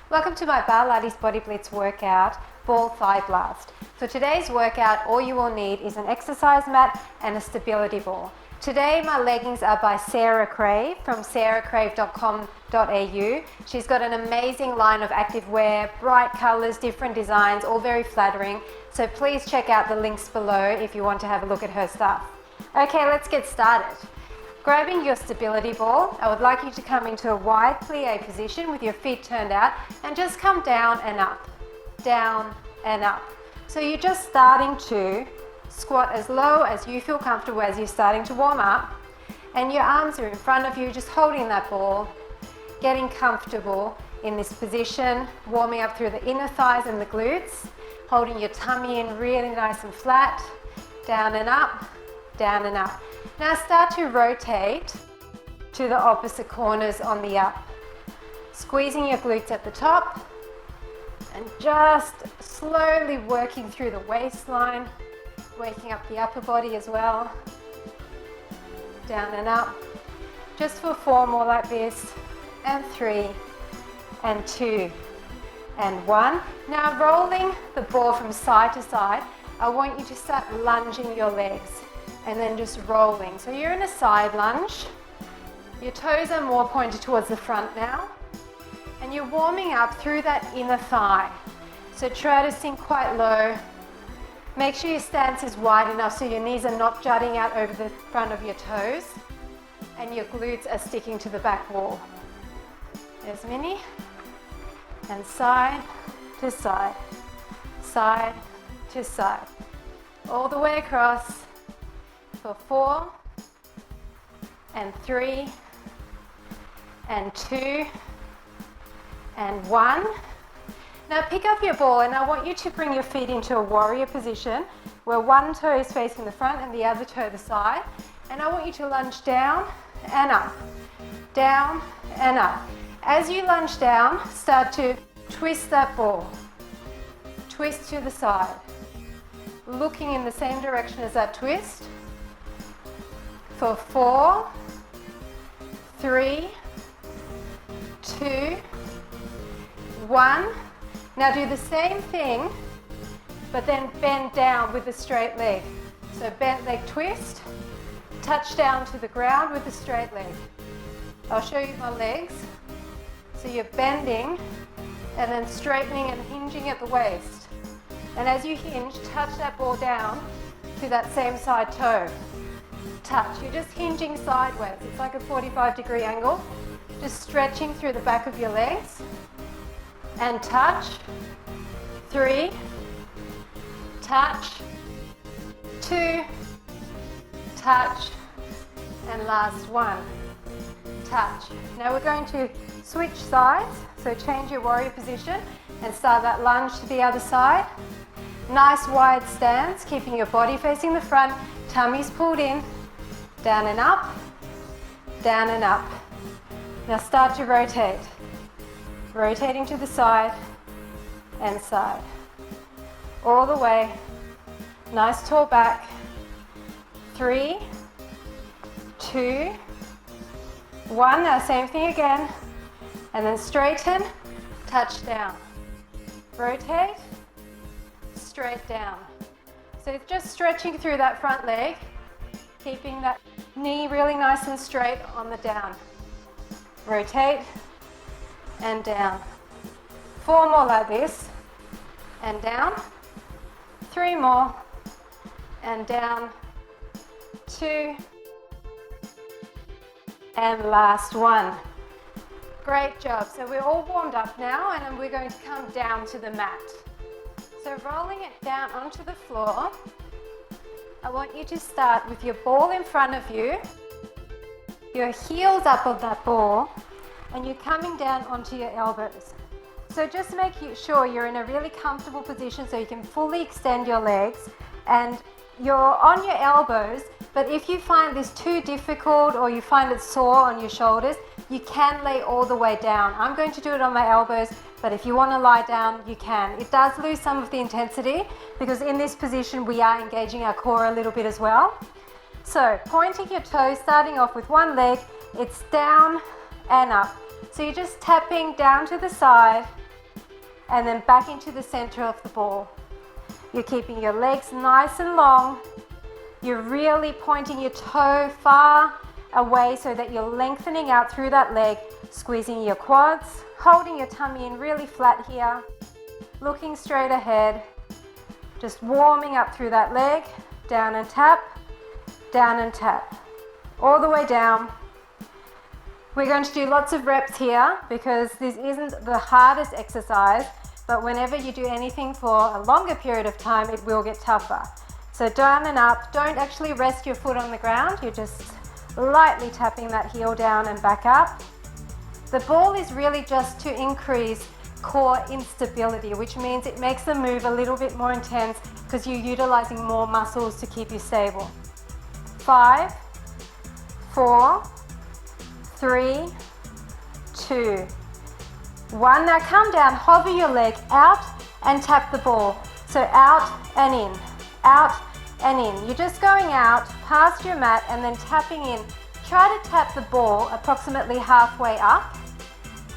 Welcome to my Barlates Body Blitz workout, ball thigh blast. For today's workout, all you will need is an exercise mat and a stability ball. Today my leggings are by Sarah Crave from sarahcrave.com.au. She's got an amazing line of activewear, bright colours, different designs, all very flattering. So please check out the links below if you want to have a look at her stuff. Okay, let's get started. Grabbing your stability ball, I would like you to come into a wide plie position with your feet turned out and just come down and up, down and up. So you're just starting to squat as low as you feel comfortable as you're starting to warm up, and your arms are in front of you just holding that ball, getting comfortable in this position, warming up through the inner thighs and the glutes, holding your tummy in really nice and flat, down and up, down and up. Now start to rotate to the opposite corners on the up, squeezing your glutes at the top and just slowly working through the waistline, waking up the upper body as well, down and up, just for 4 more like this, and 3, and 2, and 1. Now rolling the ball from side to side, I want you to start lunging your legs and then just rolling. So you're in a side lunge, your toes are more pointed towards the front now, and you're warming up through that inner thigh. So try to sink quite low. Make sure your stance is wide enough so your knees are not jutting out over the front of your toes and your glutes are sticking to the back wall. There's mini, and side to side, side to side, all the way across for 4, and 3, and 2, and 1. Now pick up your ball and I want you to bring your feet into a warrior position where one toe is facing the front and the other toe the side. And I want you to lunge down and up, down and up. As you lunge down, start to twist that ball. Twist to the side, looking in the same direction as that twist. For 4, 3, 2, 1. Now do the same thing, but then bend down with the straight leg. So bent leg twist, touch down to the ground with the straight leg. I'll show you my legs. So you're bending and then straightening and hinging at the waist. And as you hinge, touch that ball down to that same side toe. Touch. You're just hinging sideways. It's like a 45-degree angle. Just stretching through the back of your legs. And touch. 3. Touch. 2. Touch. And last 1. Touch. Now we're going to switch sides. So change your warrior position and start that lunge to the other side. Nice wide stance, keeping your body facing the front, tummy's pulled in. Down and up, down and up. Now start to rotate. Rotating to the side and side. All the way. Nice tall back. 3, 2, 1. Now same thing again. And then straighten, touch down. Rotate, straight down. So it's just stretching through that front leg, keeping that knee really nice and straight on the down. Rotate and down. 4 more like this and down. 3 more and down. 2 and last 1. Great job. So we're all warmed up now and then we're going to come down to the mat. So rolling it down onto the floor, I want you to start with your ball in front of you, your heels up of that ball, and you're coming down onto your elbows. So just make sure you're in a really comfortable position so you can fully extend your legs and you're on your elbows, but if you find this too difficult or you find it sore on your shoulders, you can lay all the way down. I'm going to do it on my elbows, but if you want to lie down, you can. It does lose some of the intensity because in this position we are engaging our core a little bit as well. So pointing your toes, starting off with one leg, it's down and up. So you're just tapping down to the side and then back into the center of the ball. You're keeping your legs nice and long. You're really pointing your toe far away so that you're lengthening out through that leg, squeezing your quads, holding your tummy in really flat here, looking straight ahead, just warming up through that leg, down and tap, all the way down. We're going to do lots of reps here because this isn't the hardest exercise, but whenever you do anything for a longer period of time, it will get tougher. So down and up, don't actually rest your foot on the ground, you're just lightly tapping that heel down and back up. The ball is really just to increase core instability, which means it makes the move a little bit more intense because you're utilizing more muscles to keep you stable. 5, 4, 3, 2, 1. Now come down, hover your leg out and tap the ball. So out and in, out and in. You're just going out past your mat and then tapping in. Try to tap the ball approximately halfway up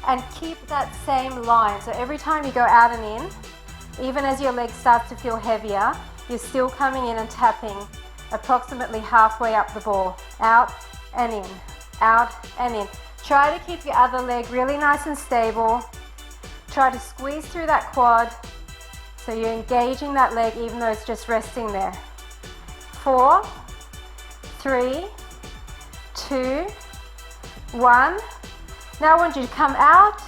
and keep that same line. So every time you go out and in, even as your leg starts to feel heavier, you're still coming in and tapping approximately halfway up the ball. Out and in, out and in. Try to keep your other leg really nice and stable. Try to squeeze through that quad so you're engaging that leg even though it's just resting there. 4, 3, 2, 1. Now I want you to come out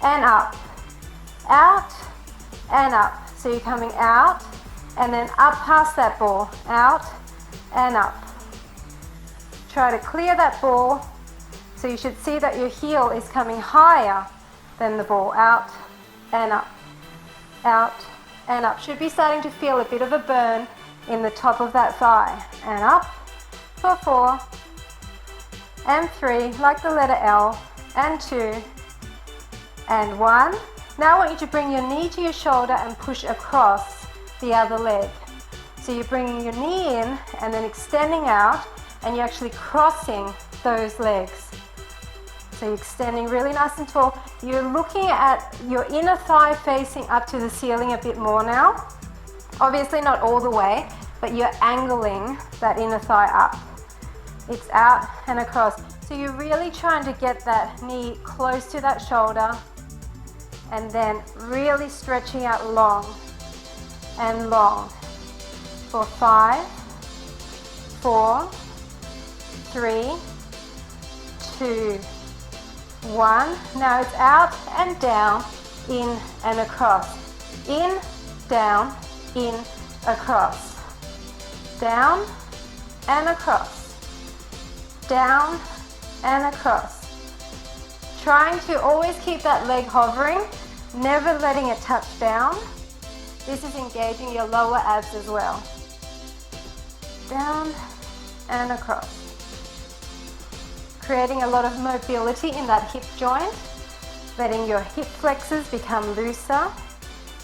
and up, out and up. So you're coming out and then up past that ball, out and up. Try to clear that ball. So you should see that your heel is coming higher than the ball, out and up, out and up. Should be starting to feel a bit of a burn in the top of that thigh. And up for 4 and 3, like the letter L, and 2 and 1. Now I want you to bring your knee to your shoulder and push across the other leg. So you're bringing your knee in and then extending out, and you're actually crossing those legs. So you're extending really nice and tall. You're looking at your inner thigh facing up to the ceiling a bit more now. Obviously not all the way, but you're angling that inner thigh up. It's out and across. So you're really trying to get that knee close to that shoulder and then really stretching out long and long. For 5, 4, 3, 2, 1. Now it's out and down, in and across. In, down, in, across. Down and across. Down and across. Trying to always keep that leg hovering, never letting it touch down. This is engaging your lower abs as well. Down and across. Creating a lot of mobility in that hip joint, letting your hip flexors become looser.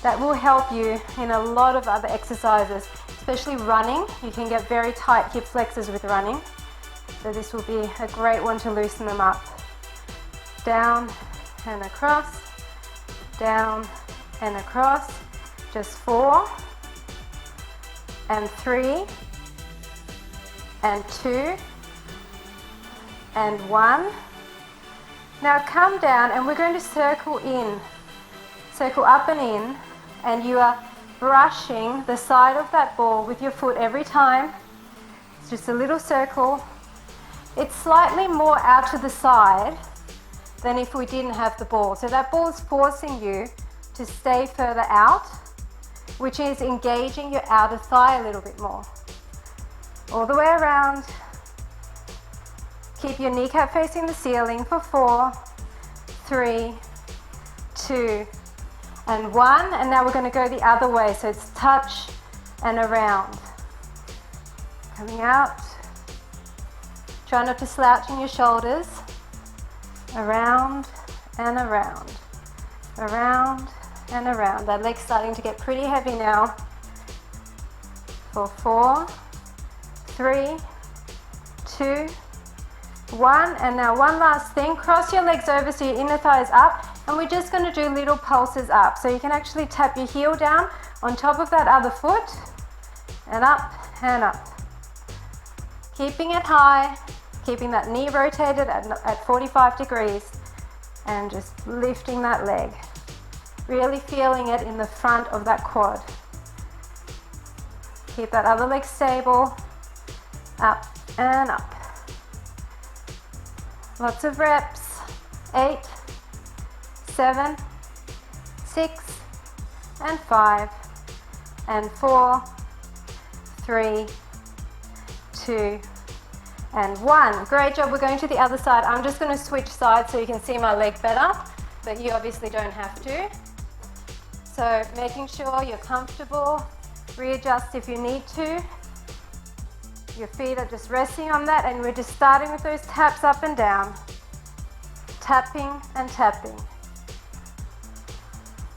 That will help you in a lot of other exercises, especially running. You can get very tight hip flexors with running. So this will be a great one to loosen them up. Down and across, down and across. Just 4 and 3 and 2 and 1. Now come down and we're going to circle in, circle up and in, and you are brushing the side of that ball with your foot every time. It's just a little circle. It's slightly more out to the side than if we didn't have the ball. So that ball is forcing you to stay further out, which is engaging your outer thigh a little bit more. All the way around. Keep your kneecap facing the ceiling for 4, 3, 2, and 1. And now we're going to go the other way. So it's touch and around. Coming out. Try not to slouch in your shoulders. Around and around. Around and around. That leg's starting to get pretty heavy now. For 4, 3, 2, 1. And now one last thing. Cross your legs over so your inner thigh is up And we're just going to do little pulses up. So you can actually tap your heel down on top of that other foot and up and up. Keeping it high, keeping that knee rotated at 45 degrees and just lifting that leg. Really feeling it in the front of that quad. Keep that other leg stable, up and up. Lots of reps, 8, 7, 6, and 5, and 4, 3, 2, and 1. Great job. We're going to the other side. I'm just going to switch sides so you can see my leg better, but you obviously don't have to. So making sure you're comfortable, readjust if you need to. Your feet are just resting on that, and we're just starting with those taps up and down. Tapping and tapping.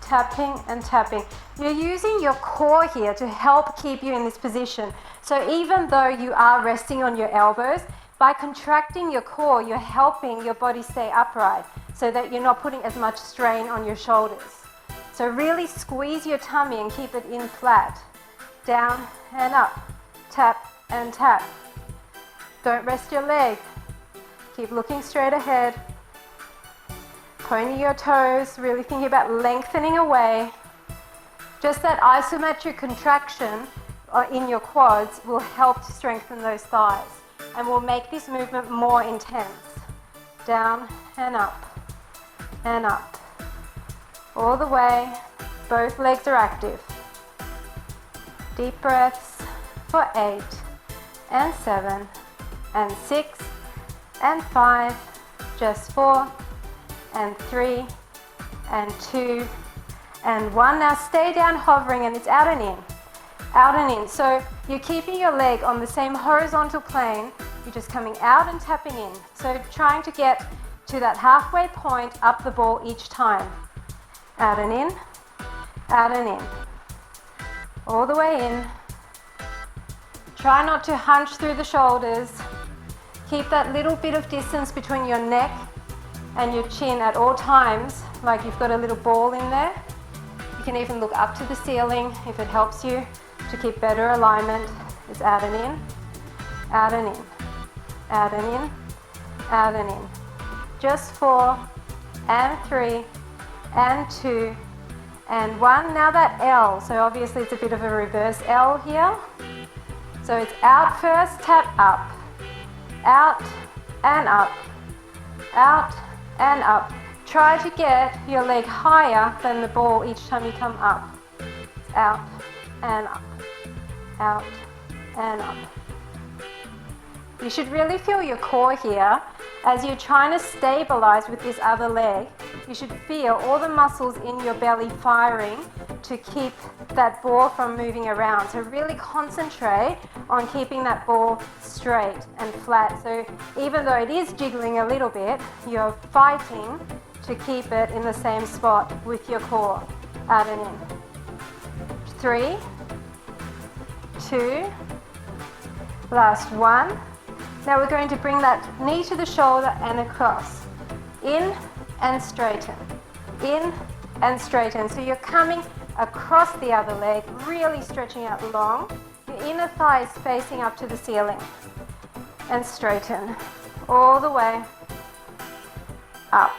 Tapping and tapping. You're using your core here to help keep you in this position. So even though you are resting on your elbows, by contracting your core, you're helping your body stay upright so that you're not putting as much strain on your shoulders. So really squeeze your tummy and keep it in flat. Down and up. Tap and tap. Don't rest your leg. Keep looking straight ahead. Pony your toes, really thinking about lengthening away. Just that isometric contraction in your quads will help to strengthen those thighs and will make this movement more intense. Down and up and up. All the way, both legs are active. Deep breaths for 8 and 7 and 6 and 5, just 4 and 3 and 2 and 1. Now stay down hovering, and it's out and in, out and in. So you're keeping your leg on the same horizontal plane, you're just coming out and tapping in. So trying to get to that halfway point up the ball each time. Out and in, out and in. All the way in. Try not to hunch through the shoulders. Keep that little bit of distance between your neck and your chin at all times, like you've got a little ball in there. You can even look up to the ceiling if it helps you to keep better alignment. It's out and in, out and in, out and in, out and in. Just 4 and 3 and 2 and 1. Now that L, so obviously it's a bit of a reverse L here. So it's out first, tap up, out and up, out and up. Try to get your leg higher than the ball each time you come up. It's out and up, out and up. You should really feel your core here. As you're trying to stabilize with this other leg, you should feel all the muscles in your belly firing to keep that ball from moving around. So really concentrate on keeping that ball straight and flat. So even though it is jiggling a little bit, you're fighting to keep it in the same spot with your core. Out and in. 3, 2, last 1. Now we're going to bring that knee to the shoulder and across. In and straighten. In and straighten. So you're coming across the other leg, really stretching out long. Your inner thigh is facing up to the ceiling. And straighten. All the way. Up.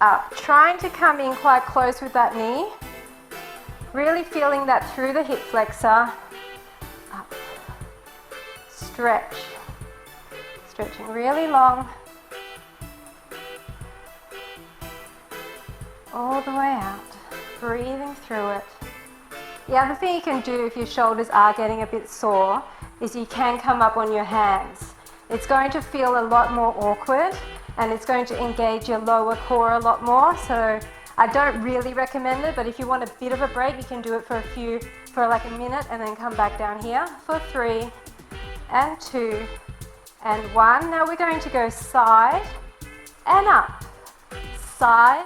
Up. Trying to come in quite close with that knee. Really feeling that through the hip flexor. Up. Stretch. Stretching really long. All the way out. Breathing through it. The other thing you can do if your shoulders are getting a bit sore is you can come up on your hands. It's going to feel a lot more awkward and it's going to engage your lower core a lot more. So I don't really recommend it, but if you want a bit of a break, you can do it for like a minute and then come back down here for 3 and 2 and 1. Now we're going to go side and up, side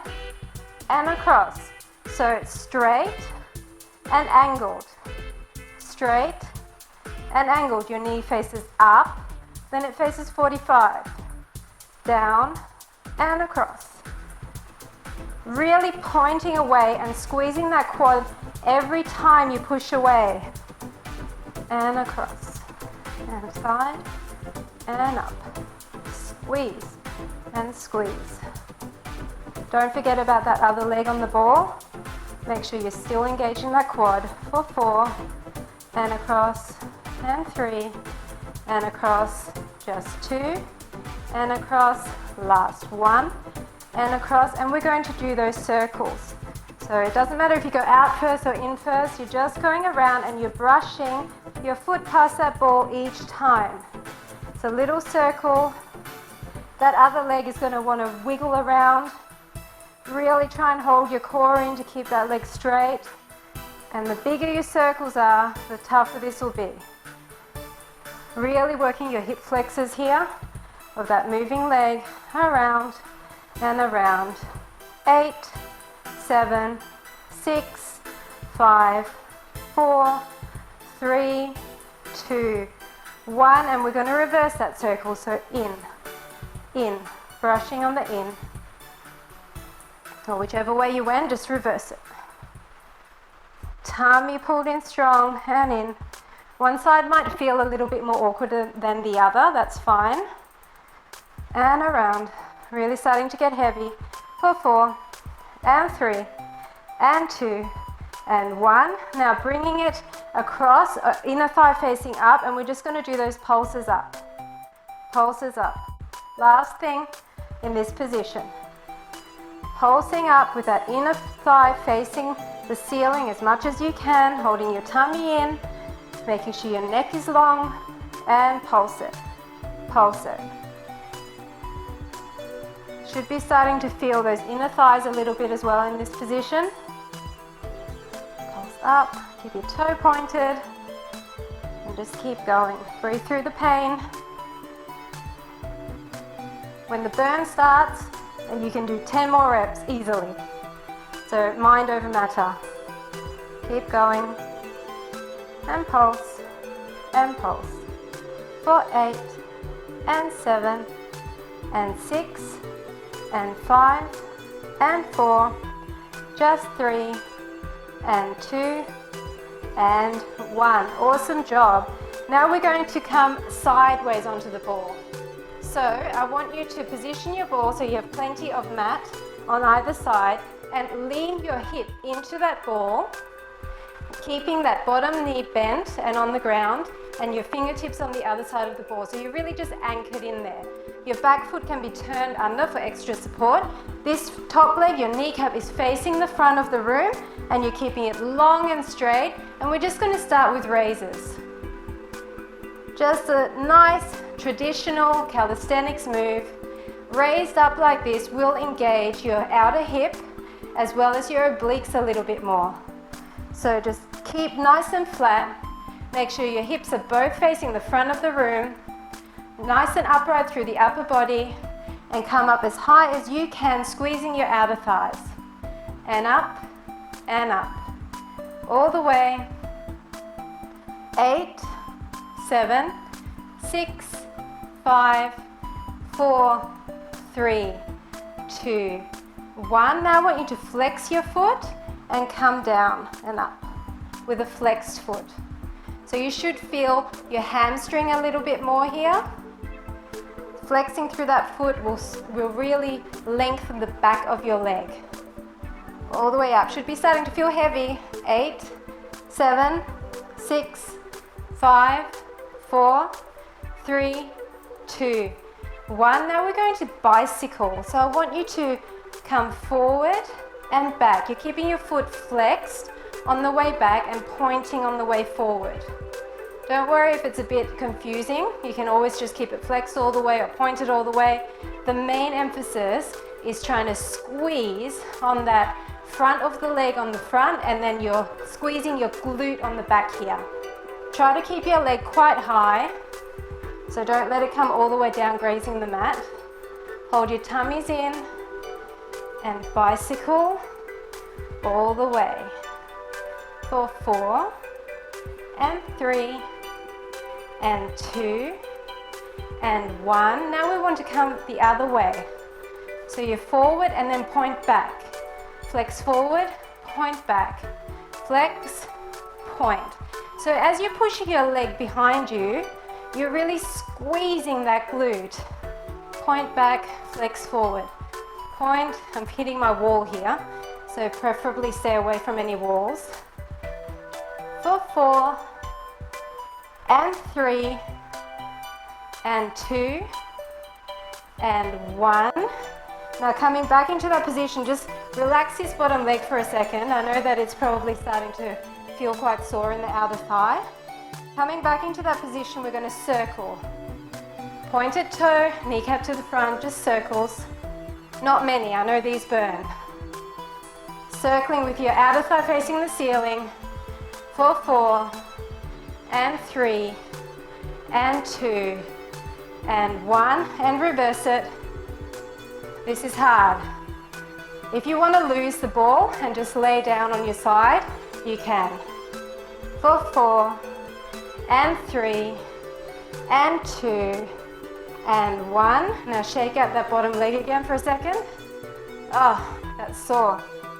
and across. So it's straight and angled, straight and angled. Your knee faces up, then it faces 45, down and across, Really pointing away and squeezing that quad every time you push away. And across, and side, and up. Squeeze, and squeeze. Don't forget about that other leg on the ball. Make sure you're still engaging that quad for 4, and across, and 3, and across, just 2, and across, last 1, and across, and we're going to do those circles. So it doesn't matter if you go out first or in first, you're just going around and you're brushing your foot past that ball each time. It's a little circle. That other leg is going to want to wiggle around. Really try and hold your core in to keep that leg straight. And the bigger your circles are, the tougher this will be. Really working your hip flexors here of that moving leg around and around. 8, 7, 6, 5, 4, 3, 2, 1, and we're going to reverse that circle. So in, brushing on the in, or whichever way you went, just reverse it. Tummy pulled in strong and in. One side might feel a little bit more awkward than the other, that's fine. And around, really starting to get heavy for 4, and 3, and 2, and 1. Now bringing it across, inner thigh facing up, and we're just going to do those pulses up. Pulses up. Last thing in this position. Pulsing up with that inner thigh facing the ceiling as much as you can, holding your tummy in, making sure your neck is long, and pulse it. Pulse it. Should be starting to feel those inner thighs a little bit as well in this position. Pulse up, keep your toe pointed, and just keep going. Breathe through the pain. When the burn starts, and you can do 10 more reps easily. So mind over matter. Keep going, and pulse, for 8, and 7, and 6, and 5, and 4, just 3, and 2, and 1. Awesome job. Now we're going to come sideways onto the ball. So I want you to position your ball so you have plenty of mat on either side, and lean your hip into that ball, keeping that bottom knee bent and on the ground, and your fingertips on the other side of the ball. So you're really just anchored in there. Your back foot can be turned under for extra support. This top leg, your kneecap is facing the front of the room, and you're keeping it long and straight. And we're just going to start with raises. Just a nice traditional calisthenics move. Raised up like this will engage your outer hip as well as your obliques a little bit more. So just keep nice and flat. Make sure your hips are both facing the front of the room. Nice and upright through the upper body, and come up as high as you can, squeezing your outer thighs. And up, and up. All the way. 8, 7, 6, 5, 4, 3, 2, 1. Now I want you to flex your foot and come down and up with a flexed foot. So you should feel your hamstring a little bit more here. Flexing through that foot will really lengthen the back of your leg. All the way up. Should be starting to feel heavy. 8, 7, 6, 5, 4, 3, 2, 1. Now we're going to bicycle. So I want you to come forward and back. You're keeping your foot flexed on the way back and pointing on the way forward. Don't worry if it's a bit confusing. You can always just keep it flexed all the way or pointed all the way. The main emphasis is trying to squeeze on that front of the leg on the front, and then you're squeezing your glute on the back here. Try to keep your leg quite high, so don't let it come all the way down grazing the mat. Hold your tummies in and bicycle all the way for 4 and 3 and 2 and 1. Now we want to come the other way. So you're forward and then point back. flex forward, point back, flex, point. So as you're pushing your leg behind you, you're really squeezing that glute. Point back, flex forward, point. I'm hitting my wall here, so preferably stay away from any walls. For 4, and 3, and 2, and 1. Now coming back into that position, just relax this bottom leg for a second. I know that it's probably starting to feel quite sore in the outer thigh. Coming back into that position, we're going to circle. Pointed toe, kneecap to the front, just circles. Not many, I know these burn. Circling with your outer thigh facing the ceiling. For 4, and 3, and 2, and 1, and reverse it. This is hard. If you want to lose the ball and just lay down on your side, you can. For 4, and 3, and 2, and 1. Now shake out that bottom leg again for a second. Oh, that's sore.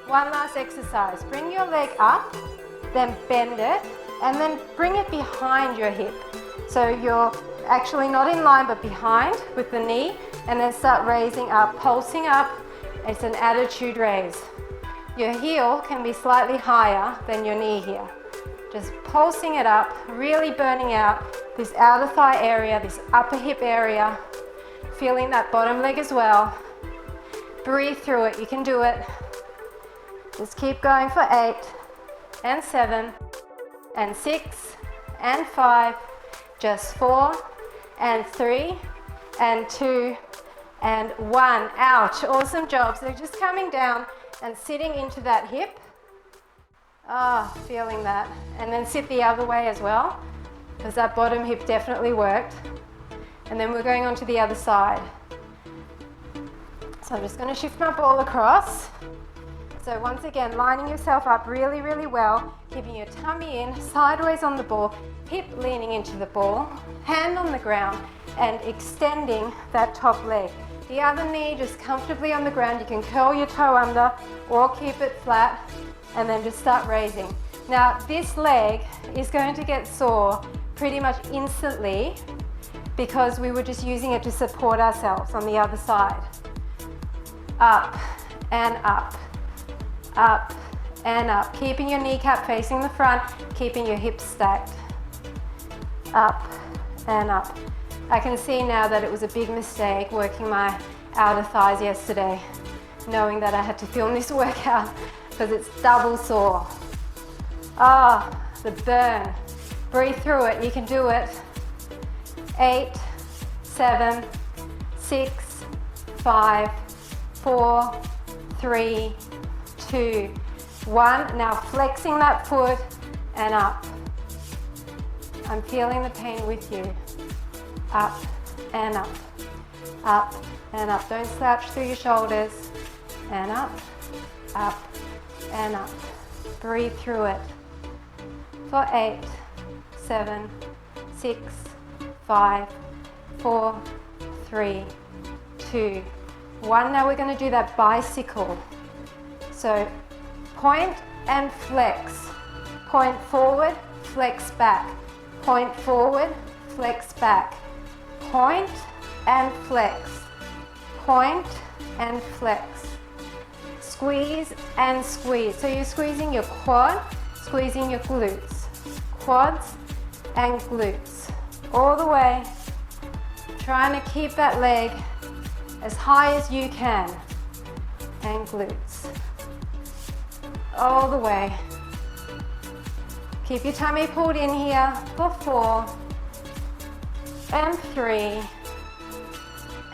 One last exercise. Bring your leg up, then bend it, and then bring it behind your hip. So you're actually not in line but behind with the knee, and then start raising up, pulsing up. It's an attitude raise. Your heel can be slightly higher than your knee here. Just pulsing it up, really burning out this outer thigh area, this upper hip area, feeling that bottom leg as well. Breathe through it, you can do it. Just keep going for 8, and 7, and 6, and 5, just 4, and 3, and 2, and 1. Ouch, awesome job. So just coming down and sitting into that hip. Ah, oh, feeling that. And then sit the other way as well, because that bottom hip definitely worked. And then we're going on to the other side. So I'm just going to shift my ball across. So once again, lining yourself up really, really well, keeping your tummy in, sideways on the ball, hip leaning into the ball, hand on the ground, and extending that top leg. The other knee just comfortably on the ground. You can curl your toe under or keep it flat, and then just start raising. Now this leg is going to get sore pretty much instantly because we were just using it to support ourselves on the other side. Up and up. Up and up, keeping your kneecap facing the front, keeping your hips stacked. Up and up. I can see now that it was a big mistake working my outer thighs yesterday, knowing that I had to film this workout because it's double sore. Ah, the burn. Breathe through it, you can do it. 8, 7, 6, 5, 4, 3, 2, 1. Now flexing that foot and up. I'm feeling the pain with you. Up and up. Up and up. Don't slouch through your shoulders. And up, up and up. Breathe through it. For 8, 7, 6, 5, 4, 3, 2, 1. Now we're going to do that bicycle. So point and flex. Point forward, flex back. Point forward, flex back. Point and flex. Point and flex. Squeeze and squeeze. So you're squeezing your quad, squeezing your glutes. Quads and glutes. All the way. Trying to keep that leg as high as you can. And glutes. All the way. Keep your tummy pulled in here for 4, and 3,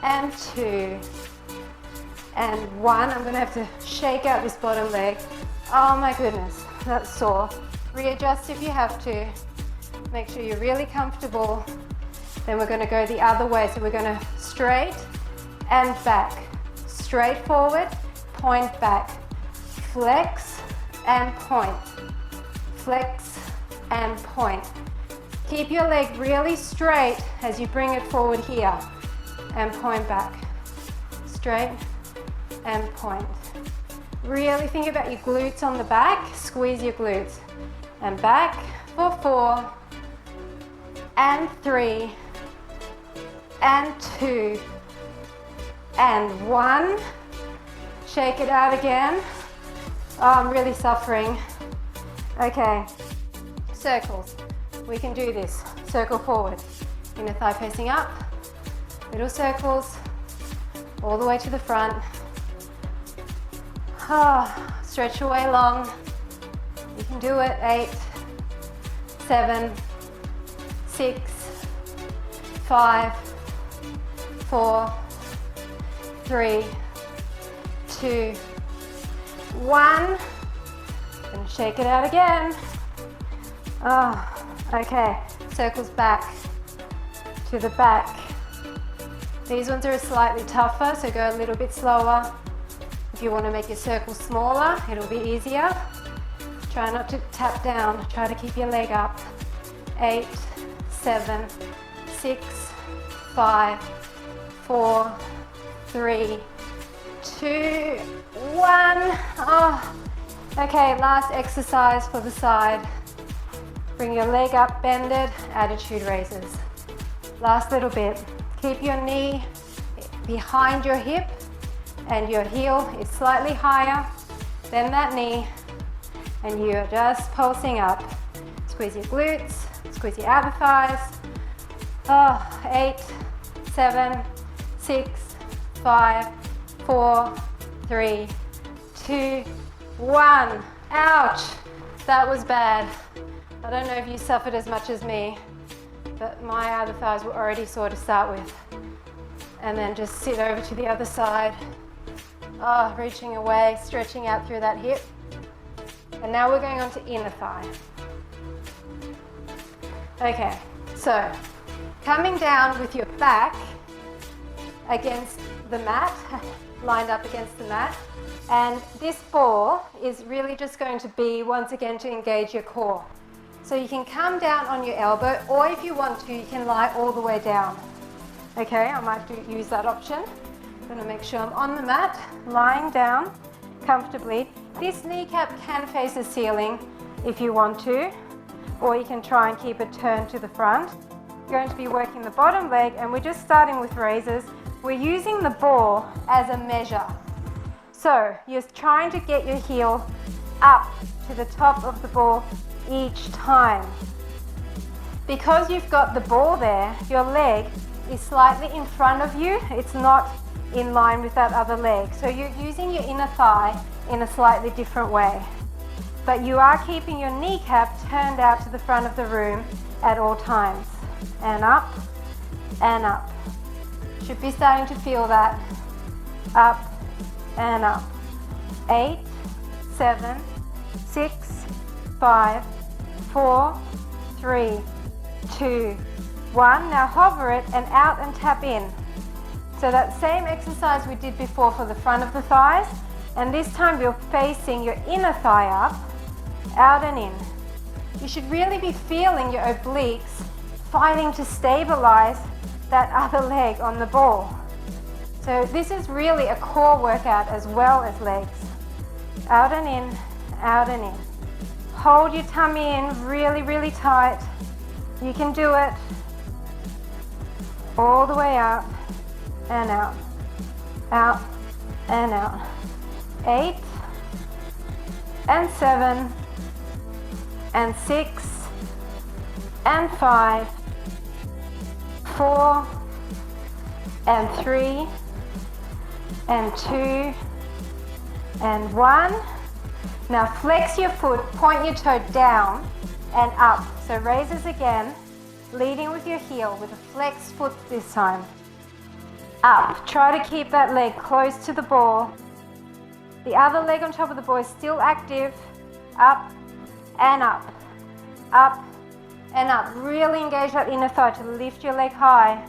and 2, and 1. I'm going to have to shake out this bottom leg. Oh my goodness, that's sore. Readjust if you have to. Make sure you're really comfortable. Then we're going to go the other way. So we're going to straight and back. Straight forward, point back. Flex and point. Flex and point. Keep your leg really straight as you bring it forward here and point back. Straight and point. Really think about your glutes on the back. Squeeze your glutes. And back for 4, and 3, and 2, and 1. Shake it out again. Oh, I'm really suffering. Okay, circles. We can do this. Circle forward. Inner thigh facing up. Little circles. All the way to the front. Ah, stretch away long. You can do it. 8, 7, 6, 5, 4, 3, 2, 1. And shake it out again. Oh, okay. Circles back to the back. These ones are slightly tougher, so go a little bit slower. If you want to make your circle smaller, it'll be easier. Try not to tap down. Try to keep your leg up. 8, 7, 6, 5, 4, 3, 2, 1. Oh. Okay, last exercise for the side. Bring your leg up, bend it, attitude raises. Last little bit. Keep your knee behind your hip and your heel is slightly higher than that knee, and you're just pulsing up. Squeeze your glutes, squeeze your outer thighs. Oh, 8, 7, 6, 5, 4, 3, 2, 1. Ouch, that was bad. I don't know if you suffered as much as me, but my outer thighs were already sore to start with. And then just sit over to the other side. Oh, reaching away, stretching out through that hip. And now we're going on to inner thigh. Okay, so coming down with your back against the mat, lined up against the mat. And this ball is really just going to be, once again, to engage your core. So you can come down on your elbow, or if you want to, you can lie all the way down. Okay, I might use that option. I'm going to make sure I'm on the mat, lying down comfortably. This kneecap can face the ceiling if you want to, or you can try and keep it turned to the front. You're going to be working the bottom leg, and we're just starting with raises. We're using the ball as a measure. So you're trying to get your heel up to the top of the ball each time. Because you've got the ball there, your leg is slightly in front of you. It's not in line with that other leg. So you're using your inner thigh in a slightly different way. But you are keeping your kneecap turned out to the front of the room at all times. And up, and up. Should be starting to feel that. Up, and up. 8, 7, 6, 5, 4, 3, 2, 1. Now hover it and out and tap in. So that same exercise we did before for the front of the thighs, and this time you're facing your inner thigh up, out and in. You should really be feeling your obliques fighting to stabilize that other leg on the ball. So this is really a core workout as well as legs. Out and in, out and in. Hold your tummy in really, really tight. You can do it. All the way out and out. Out and out. 8 and 7 and 6 and 5, 4 and 3 and 2 and 1. Now flex your foot, point your toe down and up. So raises again, leading with your heel with a flexed foot this time. Up. Try to keep that leg close to the ball. The other leg on top of the ball is still active. Up and up. Up and up. Really engage that inner thigh to lift your leg high.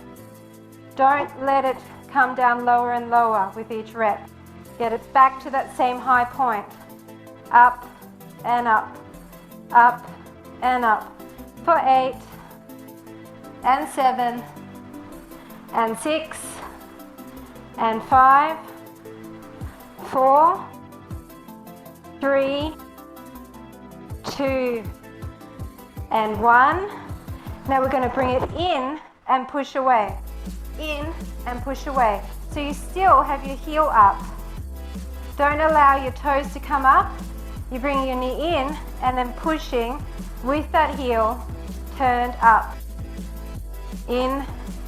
Don't let it come down lower and lower with each rep. Get it back to that same high point. Up and up. Up and up. For 8 and 7 and 6 and 5, 4 3, 2, and 1. Now we're going to bring it in and push away. In and push away. So you still have your heel up. Don't allow your toes to come up. You bring your knee in and then pushing with that heel turned up. In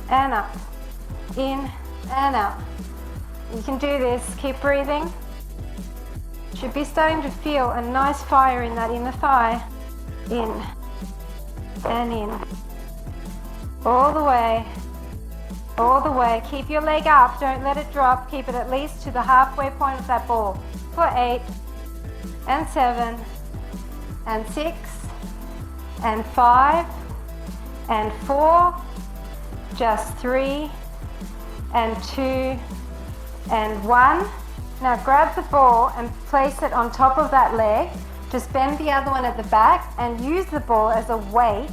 and up. In and out. You can do this. Keep breathing. Should be starting to feel a nice fire in that inner thigh. In and in. All the way. All the way. Keep your leg up. Don't let it drop. Keep it at least to the halfway point of that ball. For 8 and 7 and 6 and 5 and 4. Just 3 and 2 and 1. Now grab the ball and place it on top of that leg. Just bend the other one at the back and use the ball as a weight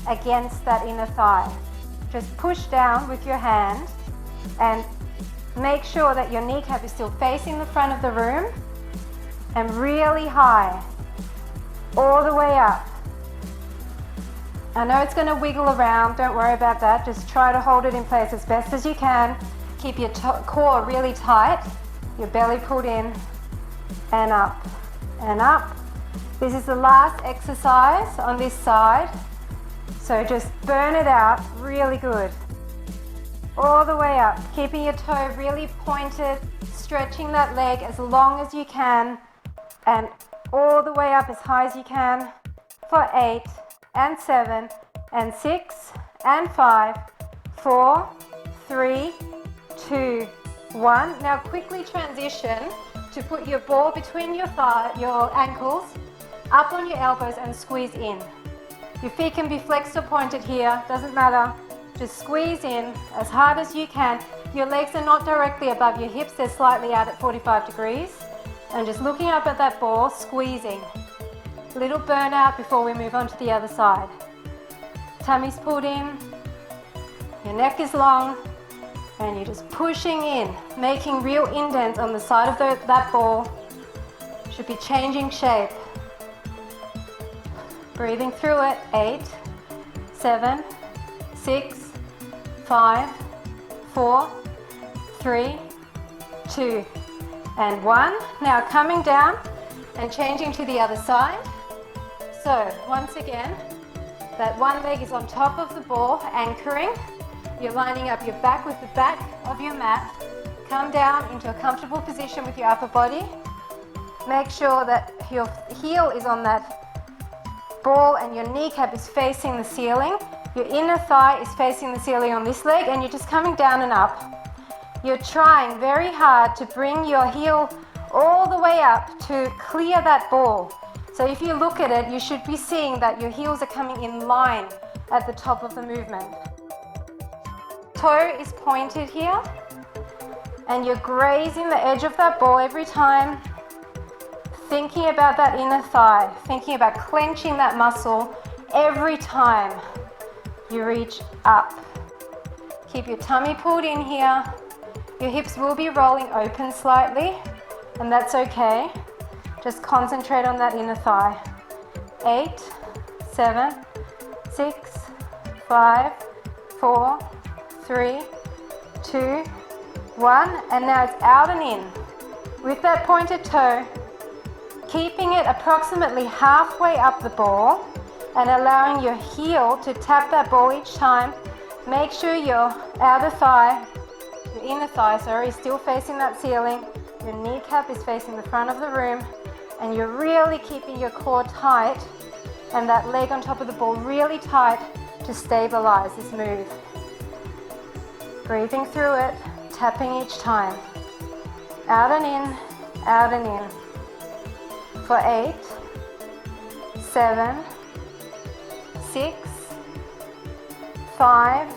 against that inner thigh. Just push down with your hand and make sure that your kneecap is still facing the front of the room and really high, all the way up. I know it's going to wiggle around, don't worry about that. Just try to hold it in place as best as you can. Keep your core really tight, your belly pulled in, and up, and up. This is the last exercise on this side, so just burn it out really good. All the way up, keeping your toe really pointed, stretching that leg as long as you can, and all the way up as high as you can for 8 and 7 and 6 and 5, 4, 3, 2, 1. Now quickly transition to put your ball between your ankles, up on your elbows and squeeze in. Your feet can be flexed or pointed here, doesn't matter. Just squeeze in as hard as you can. Your legs are not directly above your hips, they're slightly out at 45 degrees. And just looking up at that ball, squeezing. Little burnout before we move on to the other side. Tummy's pulled in, your neck is long, and you're just pushing in, making real indents on the side of that ball. Should be changing shape. Breathing through it. 8, 7, 6, 5, 4, 3, 2, and 1. Now coming down and changing to the other side. So once again, that one leg is on top of the ball, anchoring. You're lining up your back with the back of your mat. Come down into a comfortable position with your upper body. Make sure that your heel is on that ball and your kneecap is facing the ceiling. Your inner thigh is facing the ceiling on this leg, and you're just coming down and up. You're trying very hard to bring your heel all the way up to clear that ball. So if you look at it, you should be seeing that your heels are coming in line at the top of the movement. Toe is pointed here, and you're grazing the edge of that ball every time, thinking about that inner thigh, thinking about clenching that muscle every time you reach up. Keep your tummy pulled in here. Your hips will be rolling open slightly, and that's okay. Just concentrate on that inner thigh. 8, 7, 6, 5, 4, 3, 2, 1, and now it's out and in. With that pointed toe, keeping it approximately halfway up the ball and allowing your heel to tap that ball each time. Make sure your outer thigh, your inner thigh, is still facing that ceiling. Your kneecap is facing the front of the room, and you're really keeping your core tight and that leg on top of the ball really tight to stabilize this move. Breathing through it, tapping each time. Out and in, out and in. For 8, 7, 6, 5,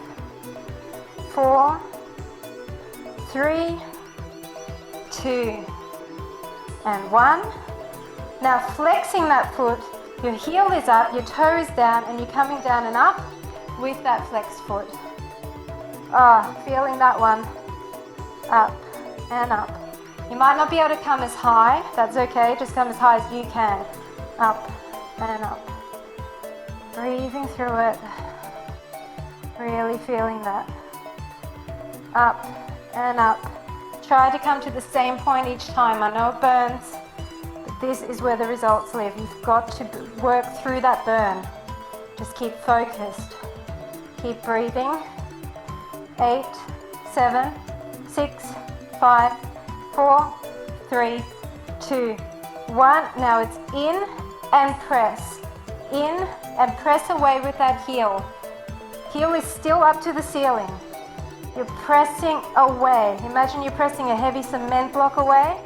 4, 3, 2, and 1. Now flexing that foot, your heel is up, your toe is down, and you're coming down and up with that flexed foot. Feeling that one. Up and up. You might not be able to come as high, that's okay, just come as high as you can. Up and up. Breathing through it. Really feeling that. Up and up. Try to come to the same point each time. I know it burns, but this is where the results live. You've got to work through that burn. Just keep focused. Keep breathing. 8, 7, 6, 5, 4, 3, 2, 1. Now it's in and press. In and press away with that heel. Heel is still up to the ceiling. You're pressing away. Imagine you're pressing a heavy cement block away,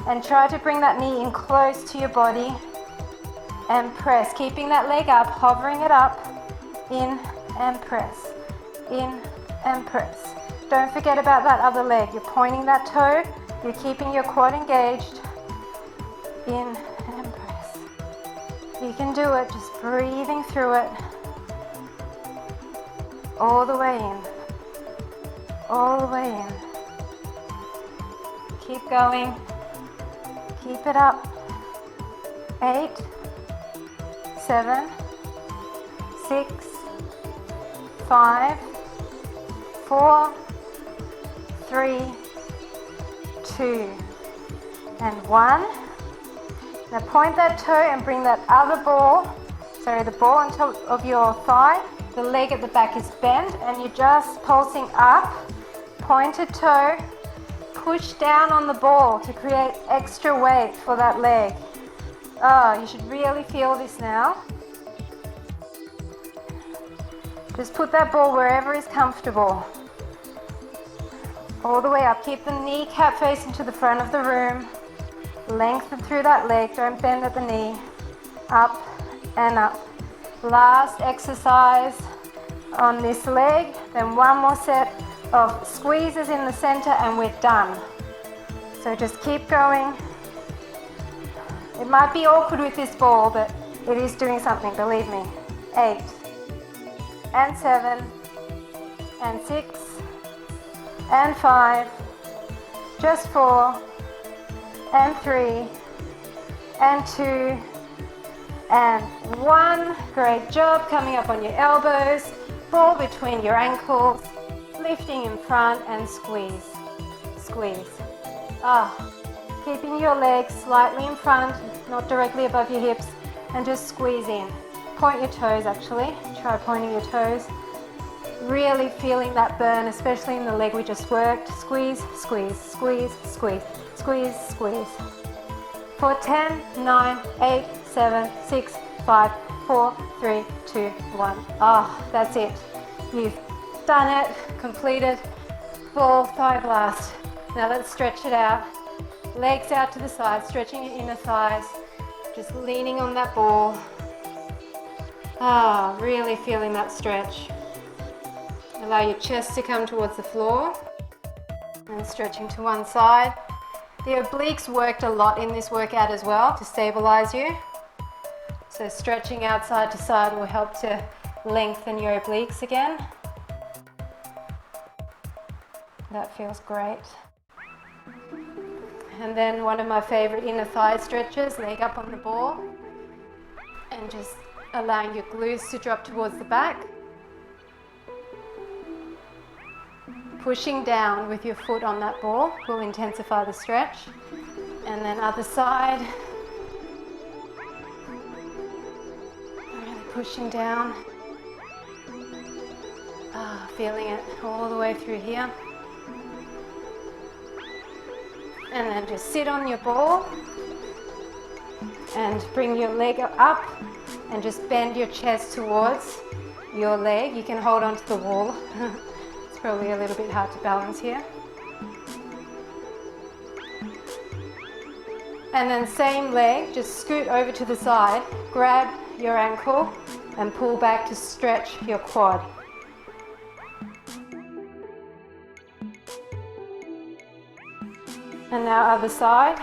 and try to bring that knee in close to your body and press. Keeping that leg up, hovering it up. In and press. In and press. Don't forget about that other leg. You're pointing that toe. You're keeping your quad engaged. In and press. You can do it. Just breathing through it. All the way in. All the way in. Keep going. Keep it up. 8, 7, 6, 5, 4, 3, 2, and 1. Now point that toe and bring that other ball, the ball on top of your thigh. The leg at the back is bent and you're just pulsing up. Pointed toe, push down on the ball to create extra weight for that leg. Oh, you should really feel this now. Just put that ball wherever is comfortable. All the way up. Keep the kneecap facing to the front of the room. Lengthen through that leg. Don't bend at the knee. Up and up. Last exercise on this leg. Then one more set of squeezes in the center and we're done. So just keep going. It might be awkward with this ball, but it is doing something, believe me. 8 and 7 and 6 and 5, just 4 and 3 and 2 and 1. Great job. Coming up on your elbows, ball between your ankles, lifting in front and squeeze, squeeze. Keeping your legs slightly in front, not directly above your hips, and just squeeze in. Point your toes actually. Try pointing your toes. Really feeling that burn, especially in the leg we just worked. Squeeze, squeeze, squeeze, squeeze, squeeze, squeeze. For 10, 9, 8, 7, 6, 5, 4, 3, 2, 1. That's it. You've done it, completed. Full thigh blast. Now let's stretch it out. Legs out to the side, stretching your inner thighs. Just leaning on that ball. Really feeling that stretch. Allow your chest to come towards the floor. And stretching to one side. The obliques worked a lot in this workout as well to stabilize you. So stretching out side to side will help to lengthen your obliques again. That feels great. And then one of my favorite inner thigh stretches, leg up on the ball. And just allowing your glutes to drop towards the back. Pushing down with your foot on that ball will intensify the stretch. And then other side. Really pushing down. Feeling it all the way through here. And then just sit on your ball and bring your leg up and just bend your chest towards your leg. You can hold onto the wall. It's probably a little bit hard to balance here. And then same leg, just scoot over to the side, grab your ankle and pull back to stretch your quad. And now other side.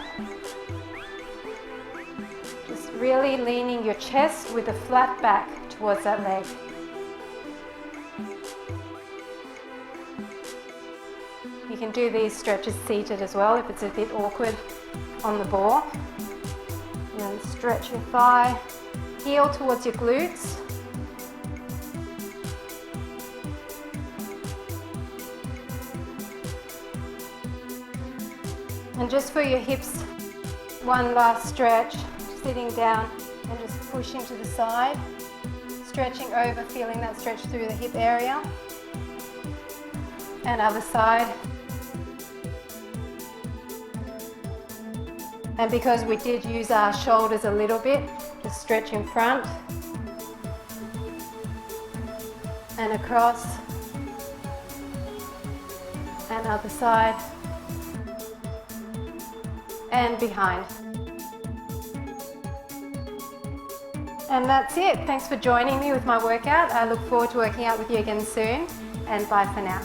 Just really leaning your chest with a flat back towards that leg. You can do these stretches seated as well if it's a bit awkward on the ball. And stretch your thigh, heel towards your glutes. And just for your hips, one last stretch, sitting down and just pushing to the side, stretching over, feeling that stretch through the hip area. And other side. And because we did use our shoulders a little bit, just stretch in front and across and other side. And behind. And that's it. Thanks for joining me with my workout. I look forward to working out with you again soon, and bye for now.